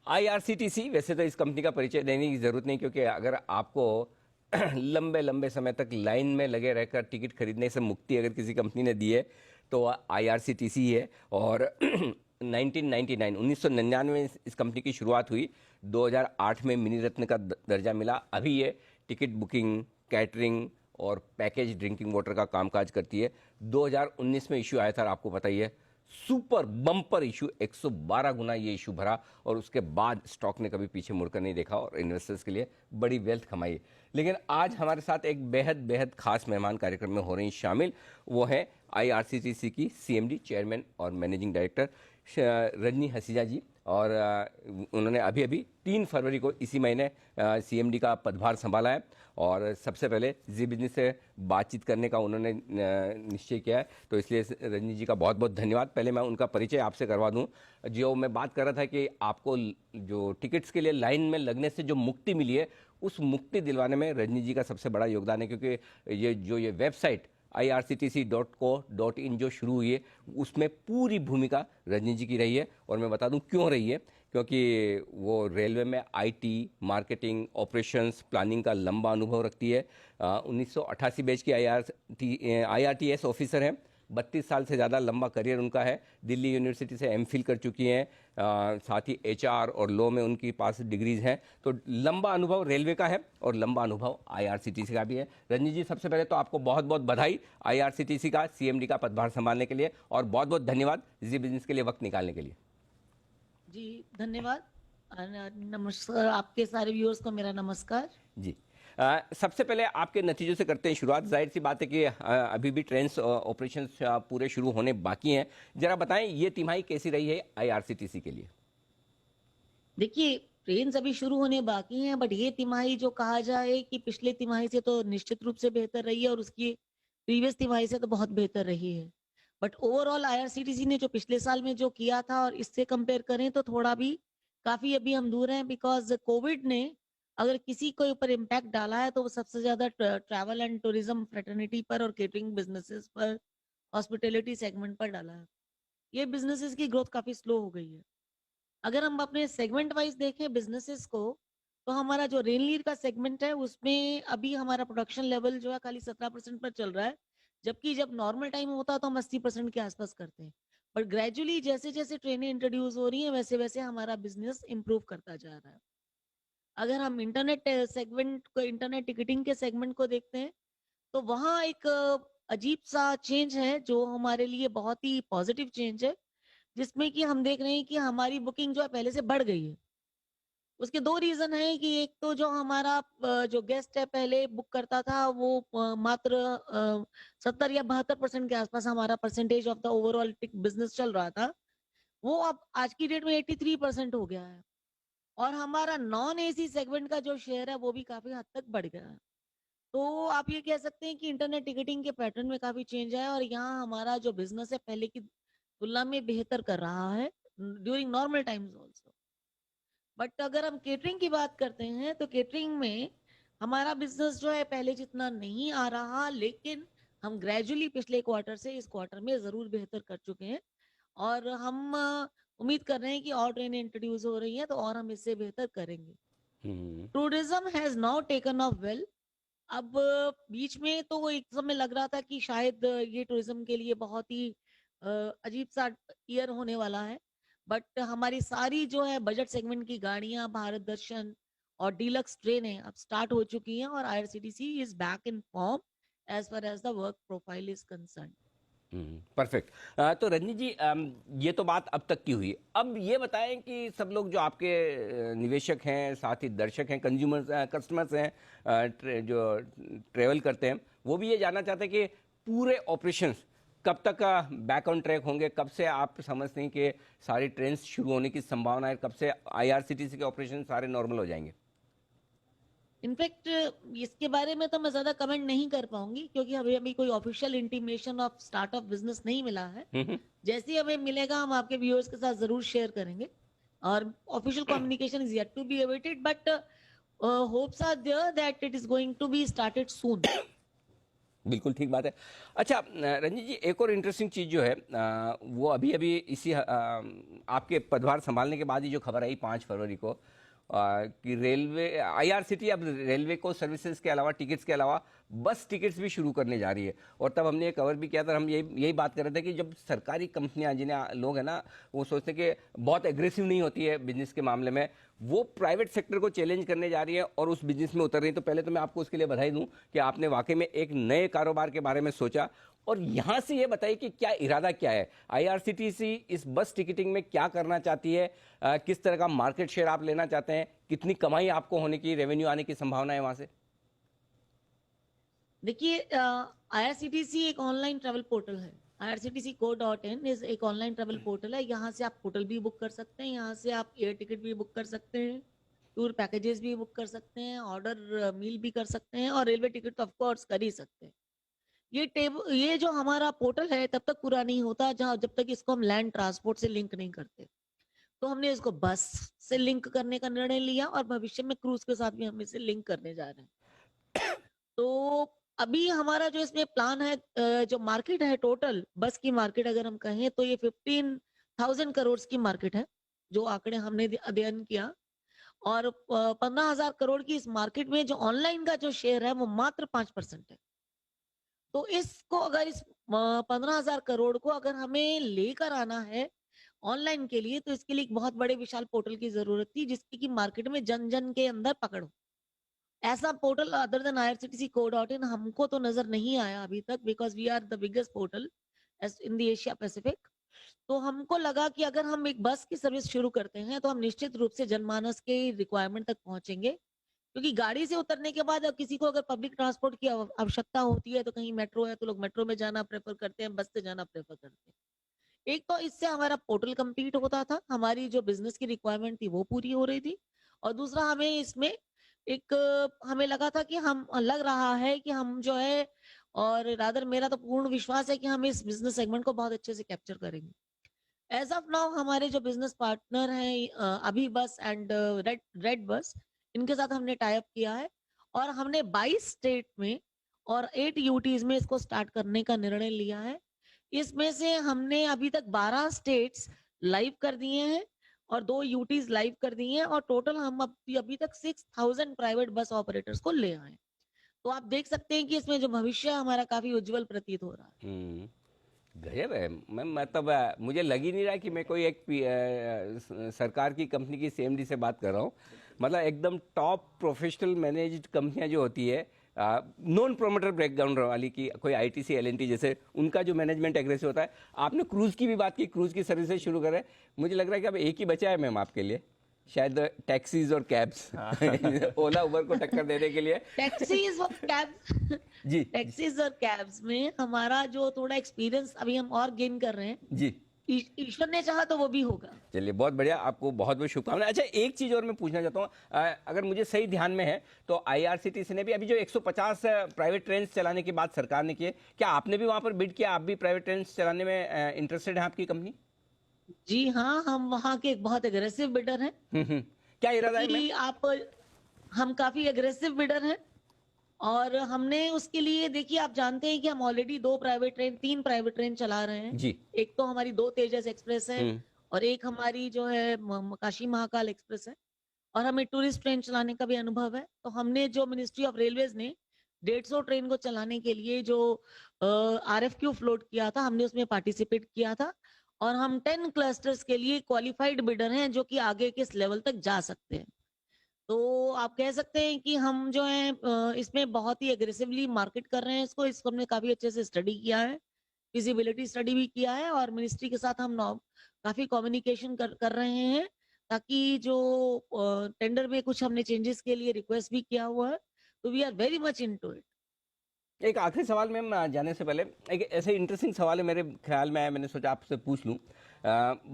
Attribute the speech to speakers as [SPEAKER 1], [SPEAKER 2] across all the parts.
[SPEAKER 1] IRCTC, वैसे तो इस कंपनी का परिचय देने की ज़रूरत नहीं, क्योंकि अगर आपको लंबे लंबे समय तक लाइन में लगे रहकर टिकट खरीदने से मुक्ति अगर किसी कंपनी ने दी है तो आईआरसीटीसी ही है। और 1999 में इस कंपनी की शुरुआत हुई। 2008 में मिनी रत्न का दर्जा मिला। अभी ये टिकट बुकिंग, कैटरिंग और पैकेज ड्रिंकिंग वाटर का कामकाज करती है। 2019 में इशू आया था, आपको पता ही है, सुपर बम्पर इशू, 112 गुना ये इशू भरा और उसके बाद स्टॉक ने कभी पीछे मुड़कर नहीं देखा और इन्वेस्टर्स के लिए बड़ी वेल्थ कमाई। लेकिन आज हमारे साथ एक बेहद बेहद खास मेहमान कार्यक्रम में हो रही शामिल। वो है आईआरसीटीसी की सीएमडी, चेयरमैन और मैनेजिंग डायरेक्टर रजनी हसीजा जी। और उन्होंने अभी अभी 3 फरवरी को इसी महीने सीएमडी का पदभार संभाला है। और सबसे पहले जी बिजनेस से बातचीत करने का उन्होंने निश्चय किया है, तो इसलिए रजनी जी का बहुत बहुत धन्यवाद। पहले मैं उनका परिचय आपसे करवा दूं। जो मैं बात कर रहा था कि आपको जो टिकट्स के लिए लाइन में लगने से जो मुक्ति मिली है, उस मुक्ति दिलवाने में रजनी जी का सबसे बड़ा योगदान है। क्योंकि ये वेबसाइट irctc.co.in जो शुरू हुई है, उसमें पूरी भूमिका रजनी जी की रही है। और मैं बता दूं क्यों रही है, क्योंकि वो रेलवे में आईटी, मार्केटिंग, ऑपरेशंस, प्लानिंग का लंबा अनुभव रखती है। 1988 बैच की आईआरटीएस ऑफिसर हैं। 32 साल से ज़्यादा लंबा करियर उनका है। दिल्ली यूनिवर्सिटी से एमफिल कर चुकी हैं। साथ ही एचआर और लॉ में उनके पास डिग्रीज हैं। तो लंबा अनुभव रेलवे का है और लंबा अनुभव आईआरसीटीसी का भी है। रजनी जी, सबसे पहले तो आपको बहुत बहुत बधाई आईआरसीटीसी का सीएमडी का पदभार संभालने के लिए, और बहुत बहुत धन्यवाद जी बिजनेस के लिए वक्त निकालने के लिए।
[SPEAKER 2] जी धन्यवाद। नमस्कार, आपके सारे व्यूअर्स को मेरा नमस्कार।
[SPEAKER 1] जी, सबसे पहले आपके नतीजों से करते हैं शुरुआत। जाहिर सी बात है कि अभी भी ट्रेन्स ऑपरेशंस पूरे शुरू होने बाकी हैं। जरा बताएं ये तिमाही कैसी रही है आईआरसीटीसी के लिए।
[SPEAKER 2] देखिए, ट्रेन अभी शुरू होने बाकी हैं, बट ये तिमाही जो कहा जाए कि पिछले तिमाही से तो निश्चित रूप से बेहतर रही है और उसकी प्रीवियस तिमाही से तो बहुत बेहतर रही है। बट ओवरऑल आईआरसीटीसी ने जो पिछले साल में जो किया था और इससे कंपेयर करें तो थोड़ा भी काफी अभी हम दूर हैं, बिकॉज कोविड ने अगर किसी के ऊपर इम्पैक्ट डाला है तो वो सबसे ज्यादा ट्रैवल एंड टूरिज्म फ्रेटर्निटी पर और केटरिंग बिजनेसेस पर, हॉस्पिटैलिटी सेगमेंट पर डाला है। ये बिजनेसेस की ग्रोथ काफी स्लो हो गई है। अगर हम अपने सेगमेंट वाइज देखें बिजनेसेस को, तो हमारा जो रेल नीर का सेगमेंट है उसमें अभी हमारा प्रोडक्शन लेवल जो है खाली 17% पर चल रहा है, जबकि जब नॉर्मल टाइम होता है तो हम 80% के आसपास करते हैं। बट ग्रेजुअली जैसे जैसे ट्रेनें इंट्रोड्यूस हो रही हैं वैसे वैसे हमारा बिजनेस इंप्रूव करता जा रहा है। अगर हम इंटरनेट सेगमेंट को, इंटरनेट टिकटिंग के सेगमेंट को देखते हैं, तो वहाँ एक अजीब सा चेंज है जो हमारे लिए बहुत ही पॉजिटिव चेंज है, जिसमें कि हम देख रहे हैं कि हमारी बुकिंग जो है पहले से बढ़ गई है। उसके 2 रीज़न हैं कि एक तो जो हमारा जो गेस्ट है पहले बुक करता था वो मात्र 70 या 72% के आसपास हमारा percentage of the overall tick business चल रहा था। वो अब आज की डेट में 83% हो गया है और हमारा नॉन एसी सेगमेंट का जो शेयर है वो भी काफ़ी हद तक बढ़ गया है। तो आप ये कह सकते हैं कि इंटरनेट टिकटिंग के पैटर्न में काफ़ी चेंज आया है और यहाँ हमारा जो बिज़नेस है पहले की तुलना में बेहतर कर रहा है during normal times also. But अगर हम केटरिंग की बात करते हैं तो केटरिंग में हमारा बिजनेस जो है पहले जितना नहीं आ रहा, लेकिन हम ग्रेजुअली पिछले क्वार्टर से इस क्वार्टर में जरूर बेहतर कर चुके हैं और हम उम्मीद कर रहे हैं कि और ट्रेनें इंट्रोड्यूस हो रही हैं तो और हम इससे बेहतर करेंगे।
[SPEAKER 1] Hmm.
[SPEAKER 2] Tourism has now taken off well. अब बीच में तो वो एक समय लग रहा था कि शायद ये टूरिज्म के लिए बहुत ही अजीब सा ईयर होने वाला है, बट हमारी सारी जो है बजट सेगमेंट की गाड़ियां, भारत दर्शन और डीलक्स ट्रेनें अब स्टार्ट हो चुकी हैं और IRCTC is back in form as far as the work profile is concern.
[SPEAKER 1] Perfect. तो रजनी जी, ये तो बात अब तक की हुई। अब ये बताएं कि सब लोग जो आपके निवेशक हैं, साथ ही दर्शक हैं, कंज्यूमर्स, कस्टमर्स हैं, जो ट्रेवल करते हैं, वो भी ये जानना चाहते हैं कि पूरे ऑपरेशंस कब तक बैक ऑन ट्रैक होंगे। कब से आप समझते हैं कि सारी ट्रेन शुरू होने की संभावना है, कब से आईआरसीटीसी के ऑपरेशन सारे नॉर्मल हो जाएंगे।
[SPEAKER 2] इनफैक्ट इसके बारे में तो मैं ज्यादा कमेंट नहीं कर पाऊंगी क्योंकि अभी अभी कोई official intimation of start of business नहीं मिला है।
[SPEAKER 1] हम्म।
[SPEAKER 2] जैसे ही हमें मिलेगा हम आपके व्यूअर्स के साथ जरूर शेयर करेंगे और official communication is yet to be awaited, but hopes are there that it is going to be started soon.
[SPEAKER 1] बिल्कुल ठीक बात है। अच्छा रंजीत जी, एक और इंटरेस्टिंग चीज़ जो है वो अभी अभी इसी आपके पदभार संभालने के बाद ही जो खबर आई 5 फरवरी को कि रेलवे आईआरसीटी अब रेलवे को सर्विसेज के अलावा, टिकट्स के अलावा बस टिकट्स भी शुरू करने जा रही है। और तब हमने ये कवर भी किया था, हम यही बात कर रहे थे कि जब सरकारी कंपनियां, जिन्हें लोग हैं ना वो सोचते हैं कि बहुत एग्रेसिव नहीं होती है बिजनेस के मामले में, वो प्राइवेट सेक्टर को चैलेंज करने जा रही है और उस बिजनेस में उतर रही है। तो पहले तो मैं आपको उसके लिए बधाई दूं कि आपने वाकई में एक नए कारोबार के बारे में सोचा। और यहां से ये बताइए कि क्या इरादा क्या है, आईआरसीटीसी इस बस टिकटिंग में क्या करना चाहती है, किस तरह का मार्केट शेयर आप लेना चाहते हैं, कितनी कमाई आपको होने की, रेवेन्यू आने की संभावना है वहां से?
[SPEAKER 2] देखिए, आईआरसीटीसी एक ऑनलाइन ट्रैवल पोर्टल है। irctc.co.in इज एक ऑनलाइन ट्रैवल पोर्टल है। यहाँ से आप होटल भी बुक कर सकते हैं, यहाँ से आप एयर टिकट भी बुक कर सकते हैं, टूर पैकेजेस भी बुक कर सकते हैं, ऑर्डर मील भी कर सकते हैं, और रेलवे टिकट तो ऑफ कोर्स कर ही सकते हैं। ये जो हमारा पोर्टल है तब तक पूरा नहीं होता जब तक इसको हम लैंड ट्रांसपोर्ट से लिंक नहीं करते। तो हमने इसको बस से लिंक करने का निर्णय लिया, और भविष्य में क्रूज के साथ भी हम इसे लिंक करने जा रहे हैं। तो अभी हमारा जो इसमें प्लान है, जो मार्केट है टोटल बस की मार्केट अगर हम कहें तो ये 15,000 करोड़ की मार्केट है, जो आंकड़े हमने अध्ययन किया। और 15,000 करोड़ की इस मार्केट में जो ऑनलाइन का जो शेयर है वो मात्र 5% है। तो इसको अगर इस 15,000 करोड़ को अगर हमें लेकर आना है ऑनलाइन के लिए, तो इसके लिए एक बहुत बड़े विशाल पोर्टल की जरूरत थी, जिसकी की मार्केट में जन जन के अंदर पकड़ हो। ऐसा पोर्टल अदर देन irctc.co.in हमको तो नजर नहीं आया अभी तक, because we are the biggest portal in the Asia Pacific. तो हमको लगा कि अगर हम एक बस की सर्विस शुरू करते हैं तो हम निश्चित रूप से जनमानस के रिक्वायरमेंट तक पहुंचेंगे, क्योंकि गाड़ी से उतरने के बाद अब किसी को अगर पब्लिक ट्रांसपोर्ट की आवश्यकता होती है, तो कहीं मेट्रो है तो लोग मेट्रो में जाना प्रेफर करते हैं, बस से जाना प्रेफर करते हैं। एक तो इससे हमारा पोर्टल कंप्लीट होता था, हमारी जो बिजनेस की रिक्वायरमेंट थी वो पूरी हो रही थी। और दूसरा, हमें इसमें एक हमें लगा था कि हम लग रहा है कि हम जो है, और रादर मेरा तो पूर्ण विश्वास है कि हम इस बिजनेस सेगमेंट को बहुत अच्छे से कैप्चर करेंगे। एज ऑफ नाउ हमारे जो बिजनेस पार्टनर हैं, अभी बस एंड रेड रेड बस, इनके साथ हमने टाई अप किया है, और हमने 22 स्टेट में और 8 यूटीज में इसको स्टार्ट करने का निर्णय लिया है। इसमें से हमने अभी तक 12 स्टेट्स लाइव कर दिए हैं और 2 यूटीज लाइव कर दिए हैं, और टोटल हम अभी तक 6,000 प्राइवेट बस ऑपरेटर्स को ले आए। तो आप देख सकते हैं कि इसमें जो भविष्य है हमारा काफी उज्जवल प्रतीत हो रहा है।
[SPEAKER 1] गजब है। मैं मतलब मुझे लग ही नहीं रहा कि मैं कोई एक सरकार की कंपनी की सीएमडी से बात कर रहा हूँ। मतलब एकदम टॉप प्रोफेशनल मैनेज्ड कंपनियां जो होती है, नॉन प्रोमोटर बैकग्राउंड वाली की, कोई आईटीसी एलएनटी जैसे, उनका जो मैनेजमेंट एग्रेसिव होता है। आपने क्रूज की भी बात की, क्रूज की सर्विसेज शुरू करें। मुझे लग रहा है कि अब एक ही बचा है मैम आपके लिए, शायद टैक्सीज और कैब्स ओला उबर को टक्कर देने के लिए।
[SPEAKER 2] टैक्सीज और कैब्स
[SPEAKER 1] जी
[SPEAKER 2] टैक्सीज और कैब्स में हमारा जो थोड़ा एक्सपीरियंस अभी हम और गेन कर रहे हैं,
[SPEAKER 1] जी,
[SPEAKER 2] ईश्वर ने चाहा तो वो भी होगा।
[SPEAKER 1] चलिए बहुत बढ़िया, आपको बहुत बहुत शुभकामनाएं। अच्छा, एक चीज और मैं पूछना चाहता हूँ, अगर मुझे सही ध्यान में है तो आईआरसीटीसी ने भी अभी जो 150 प्राइवेट ट्रेन चलाने की बात सरकार ने की है, क्या आपने भी वहां पर बिड किया? आप भी प्राइवेट ट्रेन चलाने में इंटरेस्टेड है आपकी कंपनी?
[SPEAKER 2] जी हाँ, हम वहाँ के एक बहुत एग्रेसिव बिडर हैं।
[SPEAKER 1] क्या इरादा है मैम?
[SPEAKER 2] कि आप हम काफी एग्रेसिव बिडर हैं, और हमने उसके लिए, देखिए आप जानते हैं कि हम ऑलरेडी 3 प्राइवेट ट्रेन चला रहे हैं।
[SPEAKER 1] जी।
[SPEAKER 2] एक तो हमारी 2 तेजस एक्सप्रेस है, और एक हमारी जो है काशी महाकाल एक्सप्रेस है, और हमें टूरिस्ट ट्रेन चलाने का भी अनुभव है। तो हमने जो मिनिस्ट्री ऑफ रेलवेज ने 150 ट्रेन को चलाने के लिए जो आरएफक्यू फ्लोट किया था, हमने उसमें पार्टिसिपेट किया था, और हम 10 क्लस्टर्स के लिए क्वालिफाइड बिडर हैं, जो कि आगे के इस लेवल तक जा सकते हैं। तो आप कह सकते हैं कि हम जो है इसमें बहुत ही एग्रेसिवली मार्केट कर रहे हैं इसको हमने काफी अच्छे से स्टडी किया है, फिजिबिलिटी स्टडी भी किया है, और मिनिस्ट्री के साथ हम काफी कम्युनिकेशन कर रहे हैं, ताकि जो टेंडर में कुछ हमने चेंजेस के लिए रिक्वेस्ट भी किया हुआ है। तो we are very much into it.
[SPEAKER 1] एक आखिरी सवाल मैम, जाने से पहले एक ऐसे इंटरेस्टिंग सवाल है मेरे ख्याल में आया, मैंने सोचा आपसे पूछ लूं।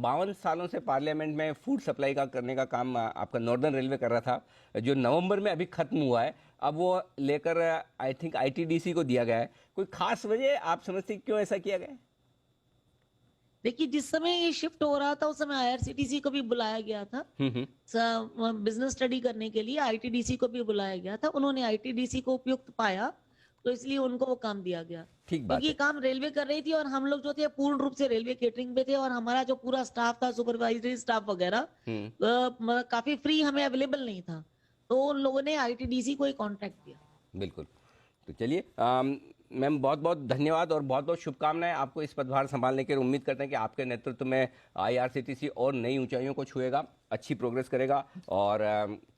[SPEAKER 1] 52 सालों से पार्लियामेंट में फूड सप्लाई का करने का काम आपका नॉर्दर्न रेलवे कर रहा था, जो नवंबर में अभी खत्म हुआ है। अब वो लेकर आई थिंक आईटीडीसी को दिया गया है। कोई खास वजह आप समझते हैं क्यों ऐसा किया गया है?
[SPEAKER 2] देखिए, जिस समय ये शिफ्ट हो रहा था उस समय आईआरसीटीसी को भी बुलाया गया था बिजनेस स्टडी करने के लिए, आईटीडीसी को भी बुलाया गया था। उन्होंने आईटीडीसी को उपयुक्त पाया, तो इसलिए उनको वो काम दिया गया।
[SPEAKER 1] ठीक बात
[SPEAKER 2] क्योंकि ये
[SPEAKER 1] है।
[SPEAKER 2] काम रेलवे कर रही थी और हम लोग जो थे पूर्ण रूप से रेलवे केटरिंग पे थे और हमारा जो पूरा स्टाफ था, सुपरवाइजरी स्टाफ वगैरह
[SPEAKER 1] हम्म।
[SPEAKER 2] काफी फ्री हमें अवेलेबल नहीं था। तो उन लोगों ने आईटीडीसी को एक कॉन्ट्रैक्ट दिया।
[SPEAKER 1] बिल्कुल। तो चलिए मैम, बहुत बहुत धन्यवाद और बहुत बहुत शुभकामनाएं आपको इस पदभार संभालने के लिए। उम्मीद करते हैं कि आपके नेतृत्व में आईआरसीटीसी और नई ऊंचाइयों को छुएगा, अच्छी प्रोग्रेस करेगा और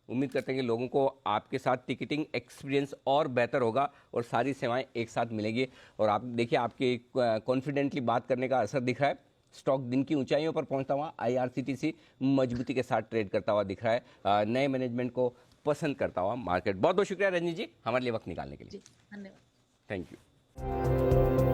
[SPEAKER 1] उम्मीद करते हैं कि लोगों को आपके साथ टिकटिंग एक्सपीरियंस और बेहतर होगा और सारी सेवाएं एक साथ मिलेंगी। और आप देखिए, आपके कॉन्फिडेंटली बात करने का असर दिख रहा है। स्टॉक दिन की ऊंचाइयों पर पहुंचता हुआ आईआरसीटीसी मजबूती के साथ ट्रेड करता हुआ दिख रहा है। नए मैनेजमेंट को पसंद करता हुआ मार्केट। बहुत बहुत शुक्रिया रंजीत जी, हमारे लिए वक्त निकालने के लिए।
[SPEAKER 2] जी, धन्यवाद।
[SPEAKER 1] Thank you.